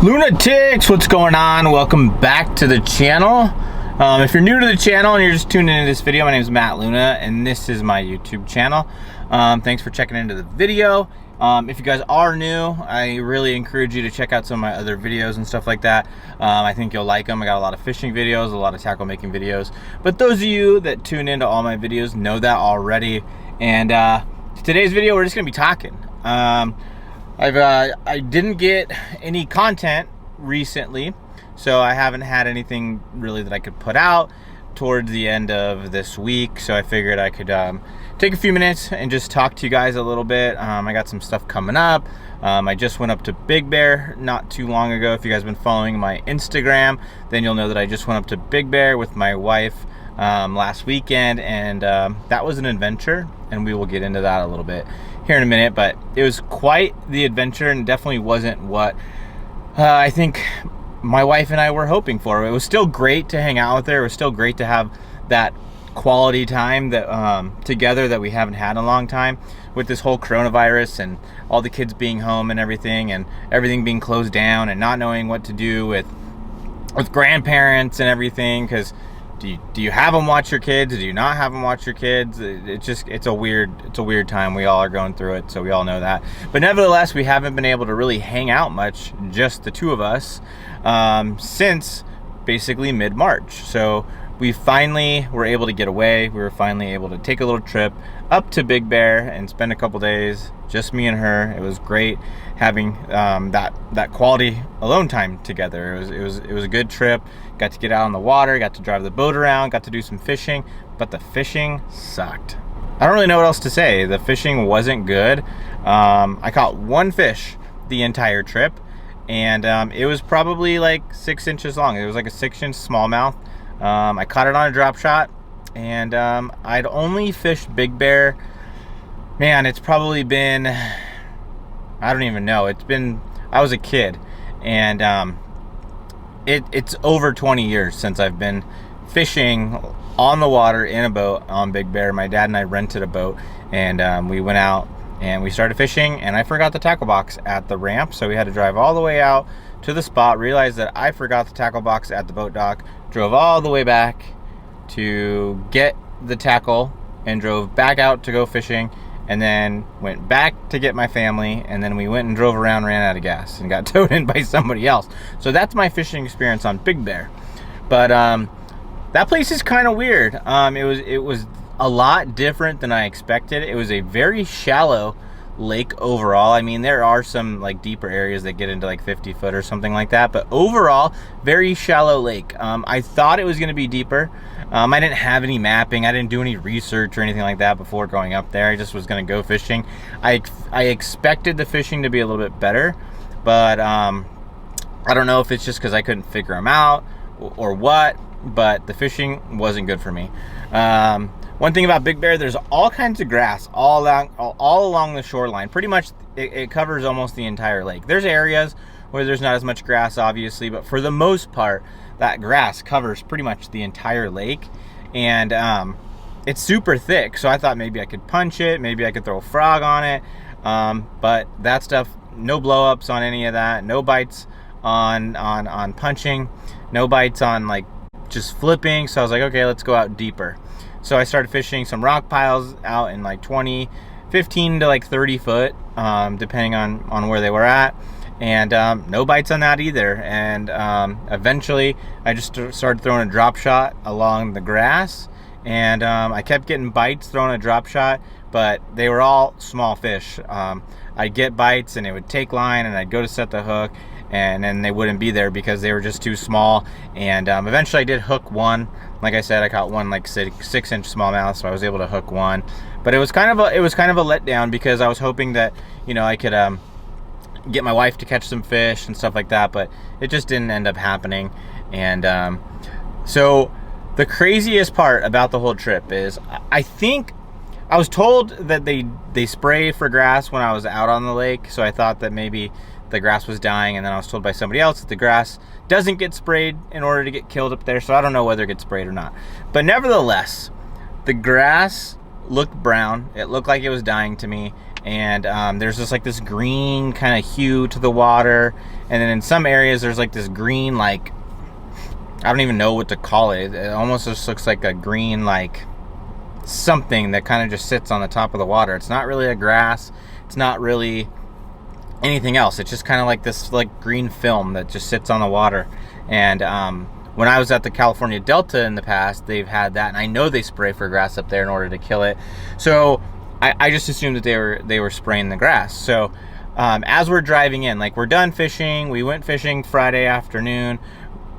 Lunatics, what's going on? Welcome back to the channel. If you're new to the channel and you're just tuning into this video, my name is Matt Luna and this is my YouTube channel. Thanks for checking into the video. If you guys are new, I really encourage you to check out some of my other videos and stuff like that. I think you'll like them. I got a lot of fishing videos, a lot of tackle making videos. But those of you that tune into all my videos know that already. And today's video, we're just gonna be talking. I didn't get any content recently, so I haven't had anything really that I could put out towards the end of this week, so I figured I could take a few minutes and just talk to you guys a little bit. I got some stuff coming up. I just went up to Big Bear not too long ago. If you guys have been following my Instagram, then you'll know that I just went up to Big Bear with my wife last weekend, and that was an adventure, and we will get into that a little bit here in a minute. But it was quite the adventure and definitely wasn't what I think my wife and I were hoping for. It was still great to hang out with her. It was still great to have that quality time that together that we haven't had in a long time, with this whole coronavirus and all the kids being home and everything being closed down and not knowing what to do with grandparents and everything, because do you have them watch your kids? Do you not have them watch your kids? It's a weird time. We all are going through it, so we all know that. But nevertheless, we haven't been able to really hang out much, just the two of us, since basically mid-March. So we finally were able to get away. We were finally able to take a little trip up to Big Bear and spend a couple days, just me and her. It was great having that quality alone time together. It was a good trip. Got to get out on the water, got to drive the boat around, got to do some fishing, but the fishing sucked. I don't really know what else to say. The fishing wasn't good. I caught one fish the entire trip, and it was probably like 6 inches long. It was like a 6-inch smallmouth. I caught it on a drop shot, and I'd only fished Big Bear. Man, it's probably been, I don't even know. I was a kid, and it's over 20 years since I've been fishing on the water in a boat on Big Bear. My dad and I rented a boat, and we went out and we started fishing, and I forgot the tackle box at the ramp, so we had to drive all the way out to the spot, realized that I forgot the tackle box at the boat dock, drove all the way back to get the tackle, and drove back out to go fishing, and then went back to get my family, and then we went and drove around, ran out of gas, and got towed in by somebody else. So that's my fishing experience on Big Bear. But that place is kind of weird. It was a lot different than I expected. It was a very shallow lake overall. I mean, there are some like deeper areas that get into like 50 foot or something like that, but overall very shallow lake. I thought it was going to be deeper. I didn't have any mapping. I didn't do any research or anything like that before going up there. I just was going to go fishing. I expected the fishing to be a little bit better, but I don't know if it's just because I couldn't figure them out or what, but the fishing wasn't good for me. One thing about Big Bear, there's all kinds of grass all along the shoreline. Pretty much it covers almost the entire lake. There's areas where there's not as much grass, obviously, but for the most part, that grass covers pretty much the entire lake. And it's super thick, so I thought maybe I could punch it, maybe I could throw a frog on it. But that stuff, no blow-ups on any of that, no bites on punching, no bites on like just flipping. So I was like, okay, let's go out deeper. So I started fishing some rock piles out in like 15 to like 30 foot, depending on where they were at. And no bites on that either. And eventually I just started throwing a drop shot along the grass. And I kept getting bites throwing a drop shot, but they were all small fish. I'd get bites and it would take line, and I'd go to set the hook, and then they wouldn't be there because they were just too small. And eventually I did hook one. Like I said, I caught one like 6-inch smallmouth, so I was able to hook one. But it was kind of a letdown, because I was hoping that, you know, I could get my wife to catch some fish and stuff like that, but it just didn't end up happening. And so the craziest part about the whole trip is, I think I was told that they spray for grass when I was out on the lake, so I thought that maybe the grass was dying, and then I was told by somebody else that the grass doesn't get sprayed in order to get killed up there, so I don't know whether it gets sprayed or not. But nevertheless, the grass looked brown. It looked like it was dying to me, and there's just like this green kind of hue to the water, and then in some areas there's like this green, like, I don't even know what to call it. It almost just looks like a green, like, something that kind of just sits on the top of the water. It's not really a grass. It's not really anything else. It's just kind of like this, like, green film that just sits on the water. And when I was at the California Delta in the past, they've had that, and I know they spray for grass up there in order to kill it. So I just assumed that they were spraying the grass. So as we're driving in, like, we're done fishing. We went fishing Friday afternoon,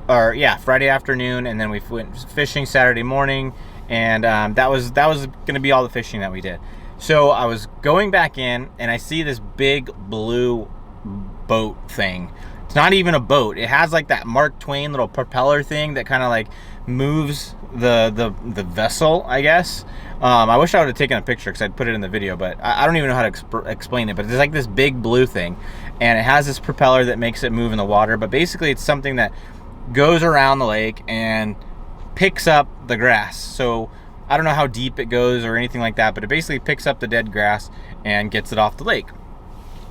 and then we went fishing Saturday morning, and that was going to be all the fishing that we did. So I was going back in, and I see this big blue boat thing. It's not even a boat. It has like that Mark Twain little propeller thing that kind of like moves the vessel, I guess. I wish I would have taken a picture because I'd put it in the video, but I don't even know how to explain it. But it's like this big blue thing, and it has this propeller that makes it move in the water. But basically, it's something that goes around the lake and picks up the grass. So I don't know how deep it goes or anything like that, but it basically picks up the dead grass and gets it off the lake.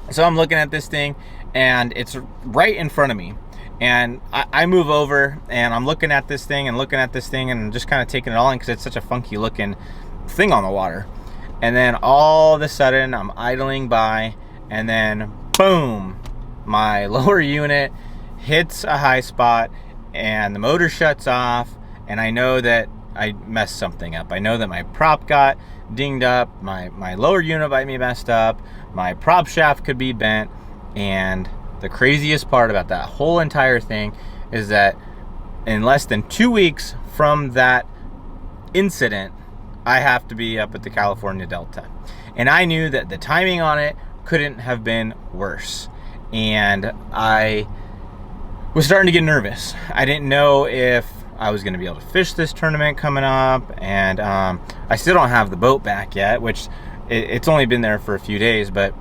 So I'm looking at this thing, and it's right in front of me, and I move over, and I'm looking at this thing and just kind of taking it all in because it's such a funky looking thing on the water. And then all of a sudden I'm idling by, and then boom, my lower unit hits a high spot and the motor shuts off, and I know that I messed something up. I know that my prop got dinged up, my lower unit might be messed up, my prop shaft could be bent. And the craziest part about that whole entire thing is that in less than 2 weeks from that incident, I have to be up at the California Delta. And I knew that the timing on it couldn't have been worse. And I was starting to get nervous. I didn't know if I was going to be able to fish this tournament coming up. And I still don't have the boat back yet, which it's only been there for a few days. But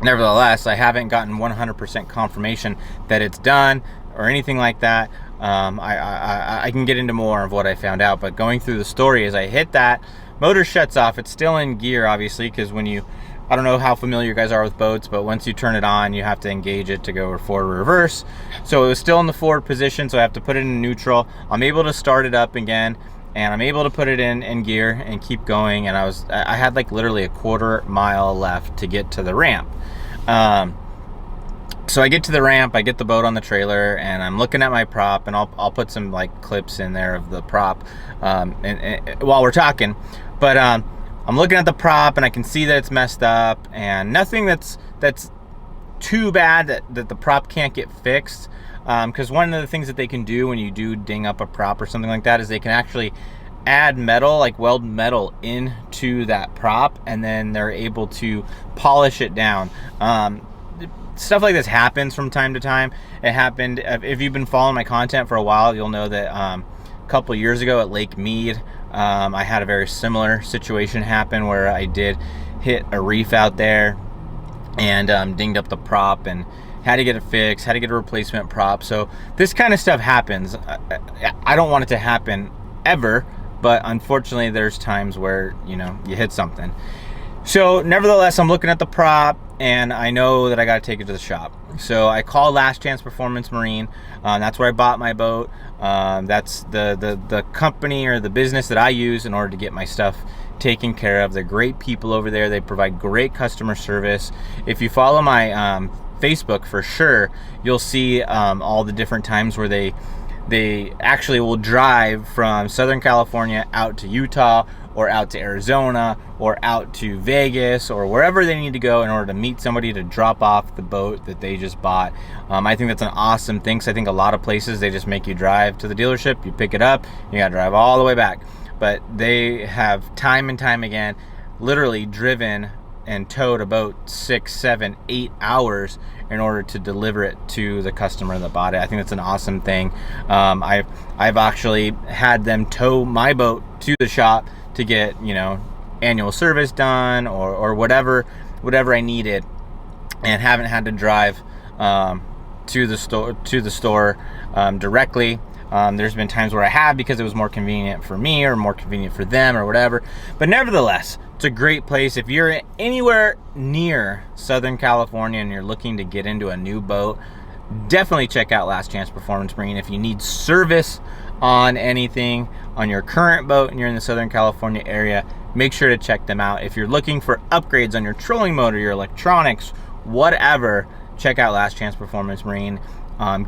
nevertheless, I haven't gotten 100% confirmation that it's done or anything like that. I can get into more of what I found out, but going through the story, as I hit that, motor shuts off. It's still in gear, obviously, because when I don't know how familiar you guys are with boats, but once you turn it on, you have to engage it to go forward or reverse. So it was still in the forward position, so I have to put it in neutral. I'm able to start it up again, and I'm able to put it in gear and keep going. And I had like literally a quarter mile left to get to the ramp. So I get to the ramp, I get the boat on the trailer, and I'm looking at my prop, and I'll put some like clips in there of the prop and while we're talking. But I'm looking at the prop, and I can see that it's messed up, and nothing that's too bad that the prop can't get fixed. Because one of the things that they can do when you do ding up a prop or something like that is they can actually add metal, like weld metal into that prop, and then they're able to polish it down. Stuff like this happens from time to time. It happened, if you've been following my content for a while, you'll know that a couple of years ago at Lake Mead, I had a very similar situation happen where I did hit a reef out there and dinged up the prop and had to get it fixed, had to get a replacement prop. So this kind of stuff happens. I don't want it to happen ever, but unfortunately there's times where, you hit something. So nevertheless, I'm looking at the prop, and I know that I got to take it to the shop. So I call Last Chance Performance Marine. That's where I bought my boat. That's the company or the business that I use in order to get my stuff taken care of. They're great people over there. They provide great customer service. If you follow my Facebook, for sure, you'll see all the different times where they actually will drive from Southern California out to Utah or out to Arizona or out to Vegas or wherever they need to go in order to meet somebody to drop off the boat that they just bought. I think that's an awesome thing, because I think a lot of places they just make you drive to the dealership, you pick it up, you gotta drive all the way back. But they have time and time again literally driven and towed a boat 6, 7, 8 hours in order to deliver it to the customer that bought it. I think that's an awesome thing. I've actually had them tow my boat to the shop to get annual service done or whatever I needed, and haven't had to drive to the store directly. There's been times where I have because it was more convenient for me or more convenient for them or whatever. But nevertheless, it's a great place. If you're anywhere near Southern California and you're looking to get into a new boat, definitely check out Last Chance Performance Marine. If you need service on anything on your current boat and you're in the Southern California area, make sure to check them out. If you're looking for upgrades on your trolling motor, your electronics, whatever, check out Last Chance Performance Marine.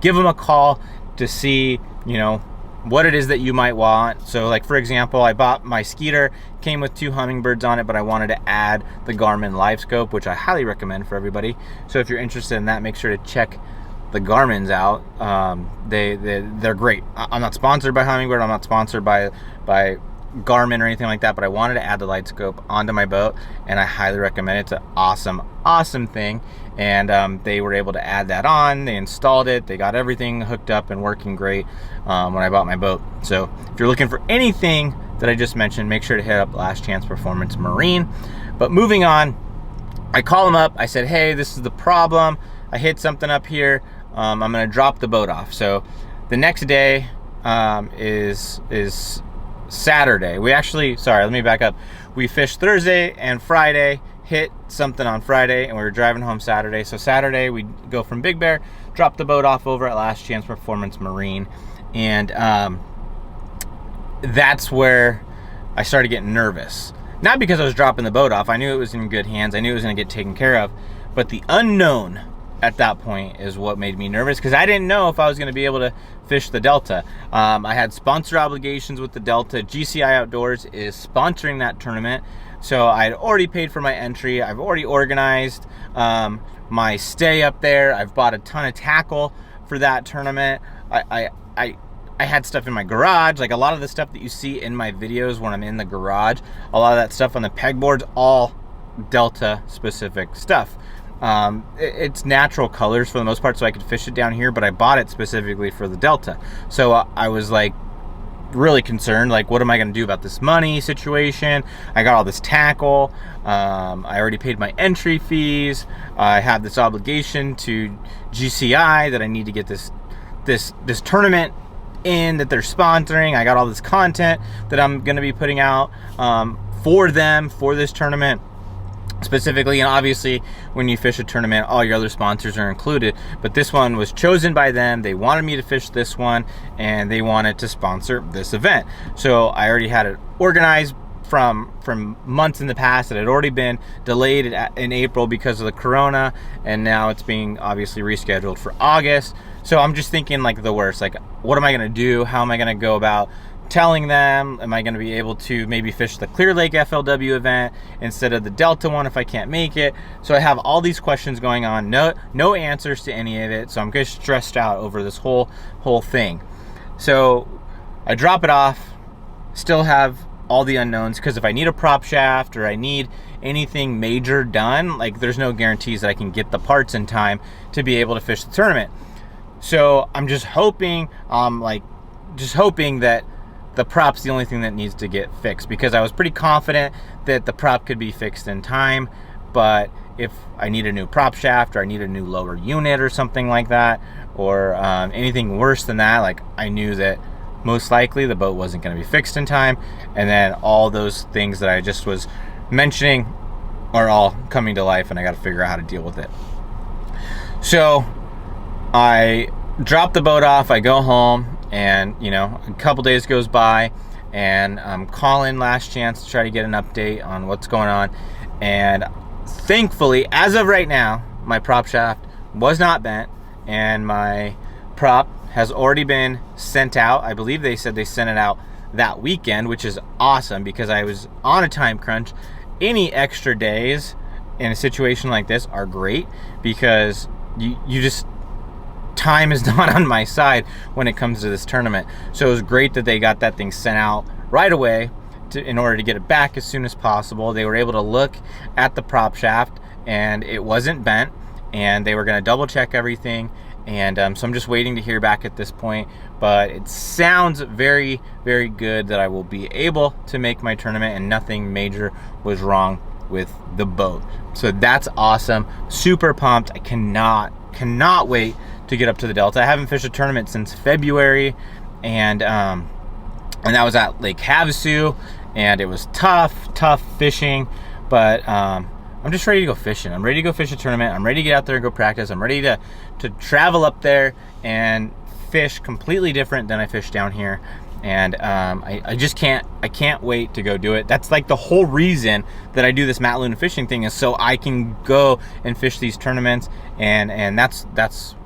Give them a call to see, you know, what it is that you might want. So like, for example, I bought my Skeeter, came with 2 Hummingbirds on it, but I wanted to add the Garmin Live Scope, which I highly recommend for everybody. So if you're interested in that, make sure to check the Garmin's out. They're great. I'm not sponsored by Hummingbird. I'm not sponsored by Garmin or anything like that, but I wanted to add the light scope onto my boat, and I highly recommend it. It's an awesome thing. And they were able to add that on. They installed it. They got everything hooked up and working great when I bought my boat. So if you're looking for anything that I just mentioned, make sure to hit up Last Chance Performance Marine. But moving on, I call them up. I said, hey, this is the problem. I hit something up here. I'm gonna drop the boat off. So the next day is Saturday. Let me back up. We fished Thursday and Friday, hit something on Friday, and we were driving home Saturday. So Saturday we go from Big Bear, drop the boat off over at Last Chance Performance Marine, and that's where I started getting nervous. Not because I was dropping the boat off. I knew it was in good hands. I knew it was gonna get taken care of, but the unknown at that point is what made me nervous, because I didn't know if I was going to be able to fish the Delta. I had sponsor obligations with the Delta. GCI Outdoors is sponsoring that tournament, so I had already paid for my entry. I've already organized my stay up there. I've bought a ton of tackle for that tournament. I had stuff in my garage, like a lot of the stuff that you see in my videos when I'm in the garage, a lot of that stuff on the pegboards, all Delta specific stuff. It's natural colors for the most part, so I could fish it down here, but I bought it specifically for the Delta. So I was like really concerned, like, what am I going to do about this money situation? I got all this tackle. I already paid my entry fees. I have this obligation to GCI that I need to get this tournament in that they're sponsoring. I got all this content that I'm going to be putting out for them for this tournament specifically. And obviously when you fish a tournament, all your other sponsors are included, but this one was chosen by them. They wanted me to fish this one, and they wanted to sponsor this event. So I already had it organized from months in the past. That had already been delayed in April because of the corona, and now it's being obviously rescheduled for August. So I'm just thinking like the worst, like, what am I going to do? How am I going to go about telling them? Am I going to be able to maybe fish the Clear Lake FLW event instead of the Delta one if I can't make it? So I have all these questions going on, no answers to any of it. So I'm just stressed out over this whole thing. So I drop it off, still have all the unknowns, because if I need a prop shaft or I need anything major done, like, there's no guarantees that I can get the parts in time to be able to fish the tournament. So I'm just hoping, that the prop's the only thing that needs to get fixed, because I was pretty confident that the prop could be fixed in time. But if I need a new prop shaft, or I need a new lower unit or something like that, or anything worse than that, like, I knew that most likely the boat wasn't going to be fixed in time. And then all those things that I just was mentioning are all coming to life, and I got to figure out how to deal with it. So I drop the boat off, I go home, and a couple days goes by, and I'm calling Last Chance to try to get an update on what's going on. And thankfully, as of right now, my prop shaft was not bent, and my prop has already been sent out. I believe they said they sent it out that weekend, which is awesome, because I was on a time crunch. Any extra days in a situation like this are great, because you just, time is not on my side when it comes to this tournament. So it was great that they got that thing sent out right away in order to get it back as soon as possible. They were able to look at the prop shaft, and it wasn't bent, and they were going to double check everything. And so I'm just waiting to hear back at this point, but it sounds very, very good that I will be able to make my tournament, and nothing major was wrong with the boat. So that's awesome. Super pumped. I cannot wait to get up to the Delta. I haven't fished a tournament since February, and that was at Lake Havasu, and it was tough fishing, but I'm just ready to go fishing. I'm ready to go fish a tournament. I'm ready to get out there and go practice. I'm ready to travel up there and fish completely different than I fish down here. And I just can't wait to go do it. That's like the whole reason that I do this Matt Luna fishing thing, is so I can go and fish these tournaments, and that's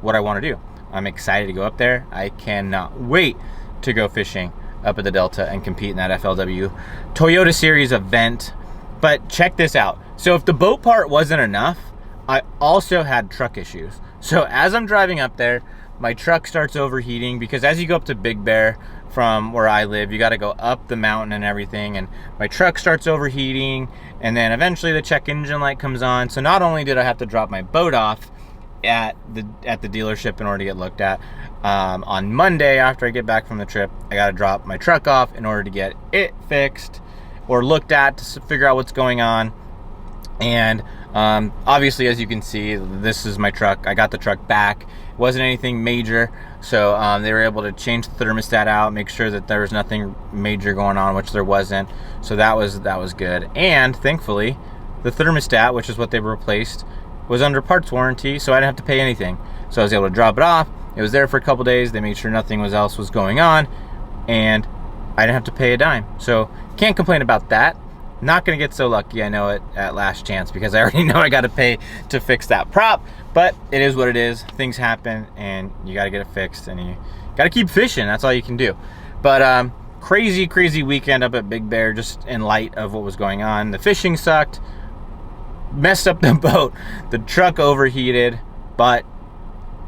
what I want to do. I'm excited to go up there. I cannot wait to go fishing up at the Delta and compete in that FLW Toyota Series event. But check this out. So if the boat part wasn't enough, I also had truck issues. So as I'm driving up there, my truck starts overheating, because as you go up to Big Bear from where I live, you got to go up the mountain and everything, and my truck starts overheating, and then eventually the check engine light comes on. So not only did I have to drop my boat off at the dealership in order to get looked at, on Monday after I get back from the trip, I got to drop my truck off in order to get it fixed or looked at to figure out what's going on. And obviously, as you can see, this is my truck. I got the truck back. It wasn't anything major, so they were able to change the thermostat out, make sure that there was nothing major going on, which there wasn't. So that was good. And thankfully, the thermostat, which is what they replaced, was under parts warranty, so I didn't have to pay anything. So I was able to drop it off. It was there for a couple days. They made sure nothing else was going on, and I didn't have to pay a dime. So can't complain about that. Not gonna get so lucky, I know it, at last chance, because I already know I gotta pay to fix that prop, but it is what it is. Things happen, and you gotta get it fixed, and you gotta keep fishing. That's all you can do. But crazy weekend up at Big Bear, just in light of what was going on. The fishing sucked, messed up the boat, the truck overheated, but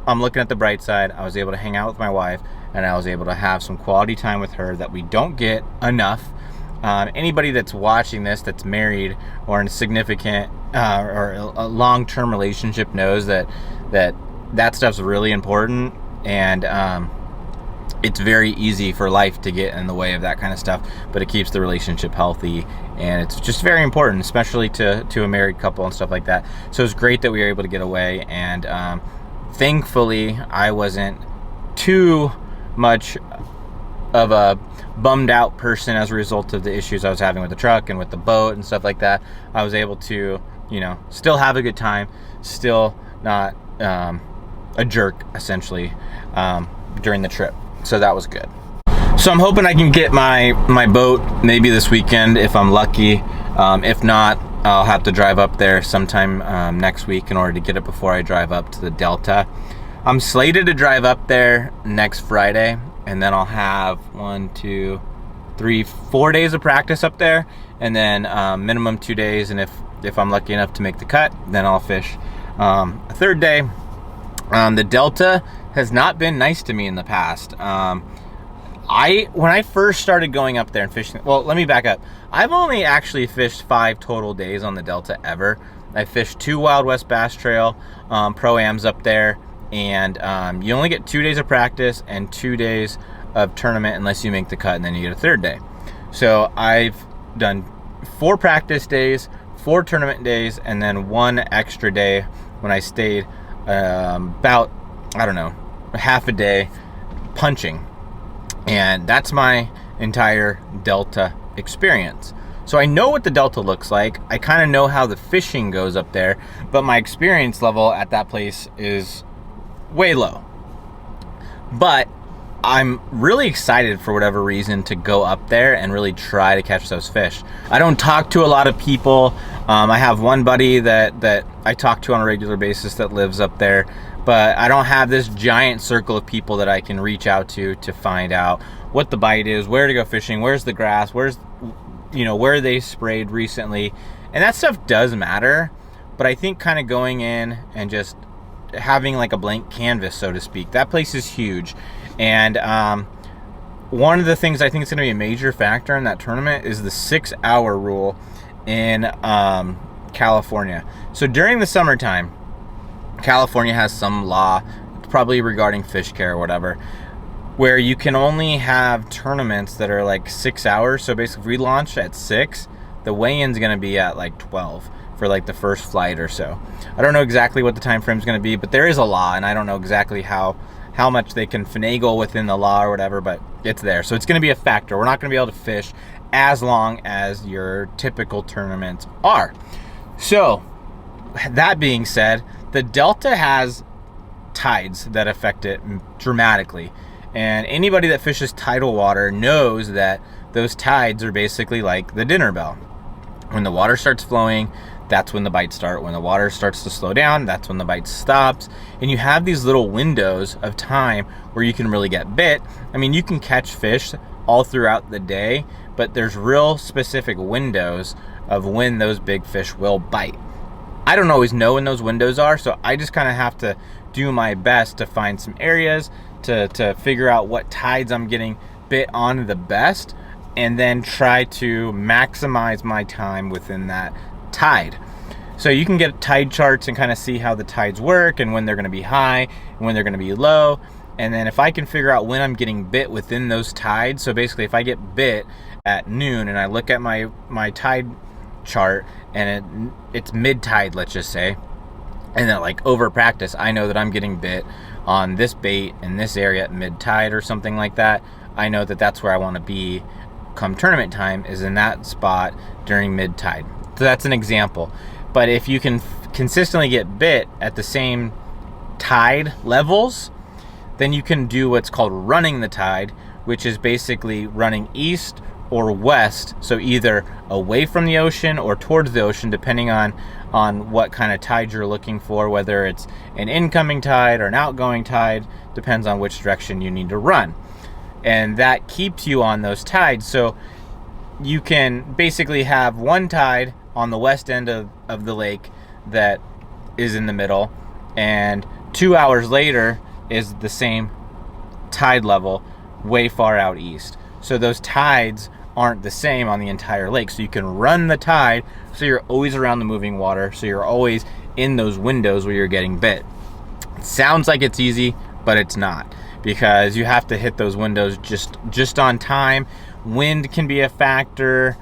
I'm looking at the bright side. I was able to hang out with my wife, and I was able to have some quality time with her that we don't get enough. Anybody that's watching this that's married or in a significant or a long-term relationship knows that stuff's really important, and it's very easy for life to get in the way of that kind of stuff, but it keeps the relationship healthy, and it's just very important, especially to a married couple and stuff like that. So it's great that we were able to get away, and thankfully I wasn't too much of a bummed out person as a result of the issues I was having with the truck and with the boat and stuff like that. I was able to, still have a good time, still not a jerk, essentially, during the trip. So that was good. So I'm hoping I can get my boat maybe this weekend if I'm lucky. If not, I'll have to drive up there sometime next week in order to get it before I drive up to the Delta. I'm slated to drive up there next Friday, and then I'll have 4 days of practice up there, and then minimum 2 days, and if I'm lucky enough to make the cut, then I'll fish a third day. The Delta has not been nice to me in the past. When I first started going up there and fishing, well, let me back up. I've only actually fished 5 total days on the Delta ever. I fished 2 Wild West Bass Trail Pro-Ams up there, and you only get 2 days of practice and 2 days of tournament unless you make the cut, and then you get a third day. So I've done 4 practice days, 4 tournament days, and then 1 extra day when I stayed about, I don't know, half a day punching. And that's my entire Delta experience. So I know what the Delta looks like. I kind of know how the fishing goes up there, but my experience level at that place is way low. But I'm really excited for whatever reason to go up there and really try to catch those fish. I don't talk to a lot of people. I have one buddy that I talk to on a regular basis that lives up there, but I don't have this giant circle of people that I can reach out to find out what the bite is, where to go fishing, where's the grass, where they sprayed recently. And that stuff does matter, but I think kind of going in and just having like a blank canvas, so to speak. That place is huge, and one of the things I think is going to be a major factor in that tournament is the 6-hour rule in California. So during the summertime, California has some law, probably regarding fish care or whatever, where you can only have tournaments that are like 6 hours. So basically, if we launch at 6, the weigh-in's going to be at like 12 for like the first flight or so. I don't know exactly what the time frame is going to be, but there is a law, and I don't know exactly how how much they can finagle within the law or whatever, but it's there. So it's going to be a factor. We're not going to be able to fish as long as your typical tournaments are. So that being said, the Delta has tides that affect it dramatically. And anybody that fishes tidal water knows that those tides are basically like the dinner bell. When the water starts flowing, that's when the bites start. When the water starts to slow down, that's when the bite stops. And you have these little windows of time where you can really get bit. I mean, you can catch fish all throughout the day, but there's real specific windows of when those big fish will bite. I don't always know when those windows are, so I just kind of have to do my best to find some areas to figure out what tides I'm getting bit on the best, and then try to maximize my time within that tide. So you can get tide charts and kind of see how the tides work and when they're going to be high and when they're going to be low. And then if I can figure out when I'm getting bit within those tides, so basically if I get bit at noon and I look at my tide chart and it's mid-tide, let's just say, and then like over practice I know that I'm getting bit on this bait in this area at mid-tide or something like that, I know that that's where I want to be come tournament time, is in that spot during mid-tide. So that's an example. But if you can consistently get bit at the same tide levels, then you can do what's called running the tide, which is basically running east or west, so either away from the ocean or towards the ocean, depending on what kind of tide you're looking for, whether it's an incoming tide or an outgoing tide, depends on which direction you need to run. And that keeps you on those tides. So you can basically have one tide on the west end of the lake that is in the middle, and 2 hours later is the same tide level way far out east. So those tides aren't the same on the entire lake. So you can run the tide, so you're always around the moving water, so you're always in those windows where you're getting bit. It sounds like it's easy, but it's not, because you have to hit those windows just on time. Wind can be a factor.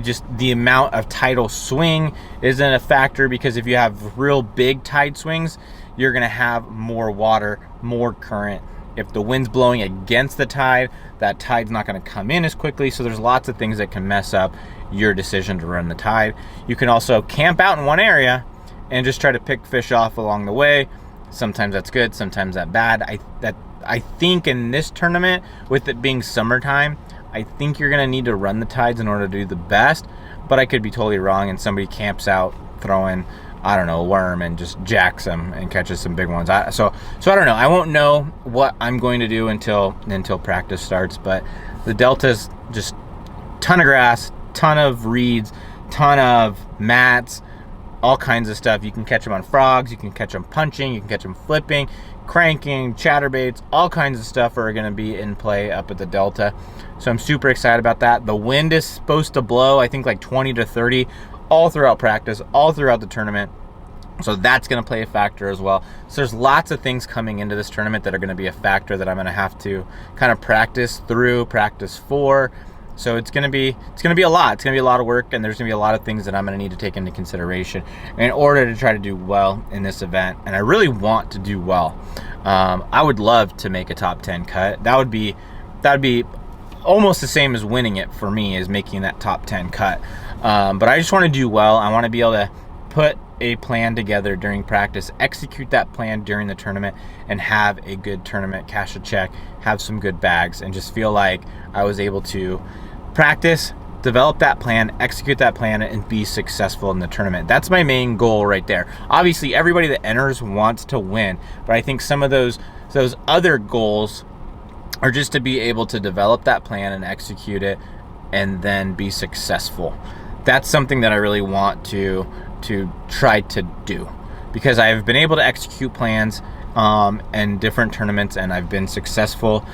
Just the amount of tidal swing isn't a factor, because if you have real big tide swings, you're going to have more water, more current. If the wind's blowing against the tide, that tide's not going to come in as quickly. So there's lots of things that can mess up your decision to run the tide. You can also camp out in one area and just try to pick fish off along the way. Sometimes that's good, sometimes that's bad. I think in this tournament, with it being summertime, I think you're going to need to run the tides in order to do the best, but I could be totally wrong and somebody camps out throwing, I don't know, a worm and just jacks them and catches some big ones. So I don't know. I won't know what I'm going to do until practice starts, but the Delta's just ton of grass, ton of reeds, ton of mats, all kinds of stuff. You can catch them on frogs, you can catch them punching, you can catch them flipping, cranking, chatterbaits, all kinds of stuff are going to be in play up at the Delta. So I'm super excited about that. The wind is supposed to blow, I think, like 20 to 30 all throughout practice, all throughout the tournament. So that's going to play a factor as well. So there's lots of things coming into this tournament that are going to be a factor that I'm going to have to kind of practice for. So it's going to be a lot. It's going to be a lot of work, and there's going to be a lot of things that I'm going to need to take into consideration in order to try to do well in this event. And I really want to do well. I would love to make a top 10 cut. That would be almost the same as winning it for me, as making that top 10 cut. But I just want to do well. I want to be able to put a plan together during practice, execute that plan during the tournament, and have a good tournament, cash a check, have some good bags, and just feel like I was able to practice, develop that plan, execute that plan, and be successful in the tournament. That's my main goal right there. Obviously, everybody that enters wants to win, but I think some of those other goals are just to be able to develop that plan and execute it and then be successful. That's something that I really want to try to do, because I've been able to execute plans in different tournaments, and I've been successful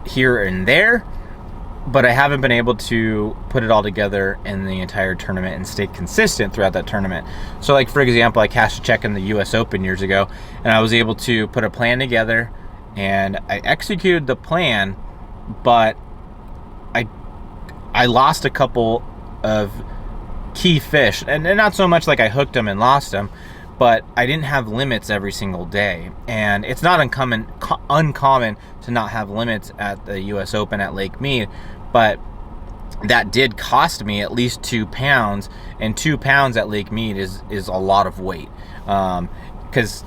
here and there, but I haven't been able to put it all together in the entire tournament and stay consistent throughout that tournament. So like, for example, I cashed a check in the US Open years ago, and I was able to put a plan together and I executed the plan, but I lost a couple of key fish, and not so much like I hooked them and lost them, but I didn't have limits every single day. And it's not uncommon to not have limits at the US Open at Lake Mead, but that did cost me at least 2 pounds, and 2 pounds at Lake Mead is a lot of weight, because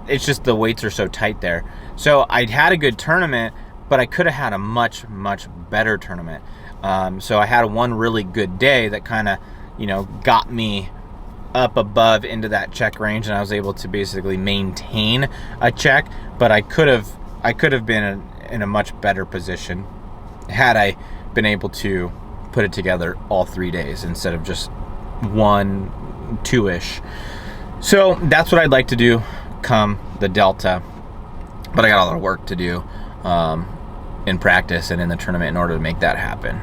it's just the weights are so tight there. So I had a good tournament, but I could have had a much better tournament. So I had one really good day that kind of, you know, got me up above into that check range, and I was able to basically maintain a check. But I could have been in a much better position had I been able to put it together all 3 days instead of just 1, 2-ish. So that's what I'd like to do come the Delta, but I got a lot of work to do in practice and in the tournament in order to make that happen.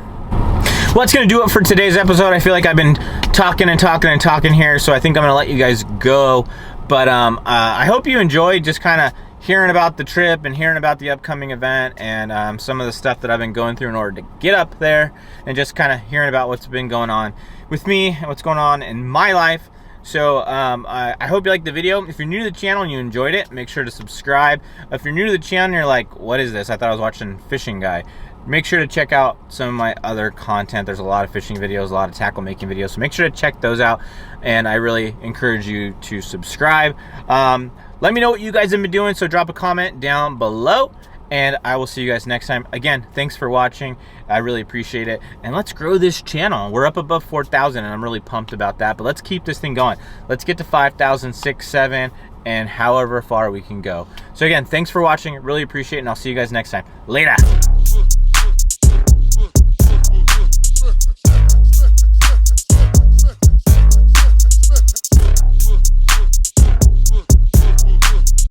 Well, that's going to do it for today's episode. I feel like I've been talking here, so I think I'm going to let you guys go. But I hope you enjoyed just kind of hearing about the trip and hearing about the upcoming event, and some of the stuff that I've been going through in order to get up there, and just kind of hearing about what's been going on with me and what's going on in my life. So I hope you liked the video. If you're new to the channel and you enjoyed it, make sure to subscribe. If you're new to the channel and you're like, what is this? I thought I was watching Fishing Guy. Make sure to check out some of my other content. There's a lot of fishing videos, a lot of tackle making videos, so make sure to check those out, and I really encourage you to subscribe. Let me know what you guys have been doing, so drop a comment down below, and I will see you guys next time. Again, thanks for watching. I really appreciate it, and let's grow this channel. We're up above 4,000, and I'm really pumped about that, but let's keep this thing going. Let's get to 5,000, 6, 7, and however far we can go. So again, thanks for watching. Really appreciate it, and I'll see you guys next time. Later.